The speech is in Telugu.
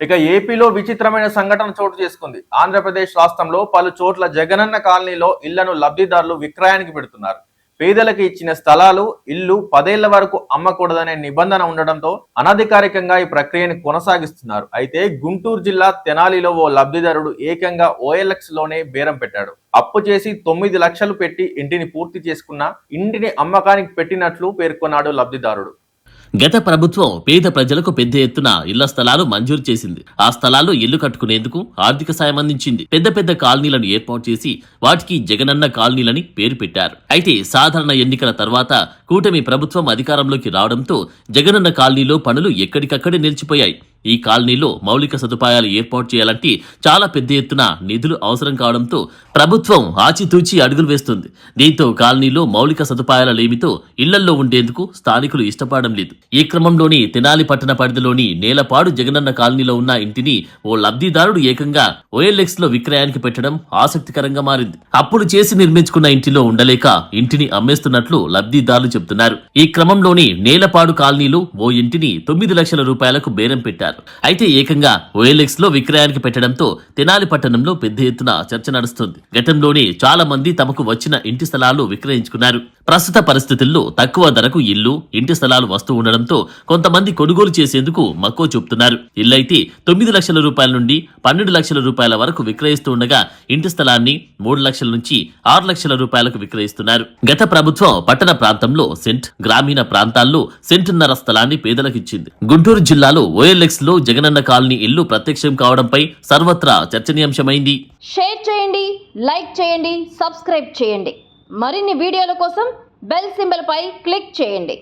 ఇక ఏపీలో విచిత్రమైన సంఘటన చోటు చేసుకుంది. ఆంధ్రప్రదేశ్ రాష్ట్రంలో పలు చోట్ల జగనన్న కాలనీలో ఇళ్లను లబ్ధిదారులు విక్రయానికి పెడుతున్నారు. పేదలకు ఇచ్చిన స్థలాలు, ఇల్లు 10 ఏళ్ల వరకు అమ్మకూడదనే నిబంధన ఉండడంతో అనధికారికంగా ఈ ప్రక్రియను కొనసాగిస్తున్నారు. అయితే గుంటూరు జిల్లా తెనాలిలో ఓ లబ్ధిదారుడు ఏకంగా OLX లోనే బేరం పెట్టాడు. అప్పు చేసి 9 లక్షలు పెట్టి ఇంటిని పూర్తి చేసుకున్న ఇంటిని అమ్మకానికి పెట్టినట్లు పేర్కొన్నాడు లబ్ధిదారుడు. గత ప్రభుత్వం పేద ప్రజలకు పెద్ద ఎత్తున ఇళ్ల స్థలాలు మంజూరు చేసింది. ఆ స్థలాల్లో ఇల్లు కట్టుకునేందుకు ఆర్థిక సాయం అందించింది. పెద్ద పెద్ద కాలనీలను ఏర్పాటు చేసి వాటికి జగనన్న కాలనీలని పేరు పెట్టారు. అయితే సాధారణ ఎన్నికల తర్వాత కూటమి ప్రభుత్వం అధికారంలోకి రావడంతో జగనన్న కాలనీలో పనులు ఎక్కడికక్కడే నిలిచిపోయాయి. ఈ కాలనీలో మౌలిక సదుపాయాలు ఏర్పాటు చేయాలంటే చాలా పెద్ద ఎత్తున నిధులు అవసరం కావడంతో ప్రభుత్వం ఆచితూచి అడుగులు వేస్తుంది. దీంతో కాలనీలో మౌలిక సదుపాయాల లేమితో ఇళ్లల్లో ఉండేందుకు స్థానికులు ఇష్టపడడం లేదు. ఈ క్రమంలోని తెనాలి పట్టణ పరిధిలోని నేలపాడు జగనన్న కాలనీలో ఉన్న ఇంటిని ఓ లబ్ధిదారుడు ఏకంగా OLX లో విక్రయానికి పెట్టడం ఆసక్తికరంగా మారింది. అప్పుడు చేసి నిర్మించుకున్న ఇంటిలో ఉండలేక ఇంటిని అమ్మేస్తున్నట్లు లబ్ధిదారులు చెబుతున్నారు. ఈ క్రమంలోని నేలపాడు కాలనీలో ఓ ఇంటిని 9 లక్షల రూపాయలకు బేరం పెట్టారు. అయితే ఏకంగా OLX లో విక్రయానికి పెట్టడంతో తెనాలి పట్టణంలో పెద్ద ఎత్తున చర్చ నడుస్తుంది. గతంలోనే చాలా మంది తమకు వచ్చిన ఇంటి స్థలాలు విక్రయించుకున్నారు. ప్రస్తుత పరిస్థితుల్లో తక్కువ ధరకు ఇల్లు, ఇంటి స్థలాలు వస్తూ ఉండడంతో కొంతమంది కొనుగోలు చేసేందుకు మక్కువ చూపుతున్నారు. ఇల్లైతే 9 లక్షల రూపాయల నుండి 12 లక్షల రూపాయల వరకు విక్రయిస్తూ ఉండగా ఇంటి స్థలాన్ని 3 లక్షల నుంచి 6 లక్షల రూపాయలకు విక్రయిస్తున్నారు. గత ప్రభుత్వం పట్టణ ప్రాంతంలో సెంట్, గ్రామీణ ప్రాంతాల్లో సెంటున్నర స్థలాన్ని పేదలకిచ్చింది. గుంటూరు జిల్లాలో OLX లో జగనన్న కాలనీ ఇల్లు ప్రత్యక్షం కావడంపై సర్వత్రా చర్చనీయాంశమైంది. షేర్ చేయండి, లైక్ చేయండి, సబ్స్క్రైబ్ చేయండి. మరిన్ని వీడియోల కోసం బెల్ సింబల్ పై క్లిక్ చేయండి.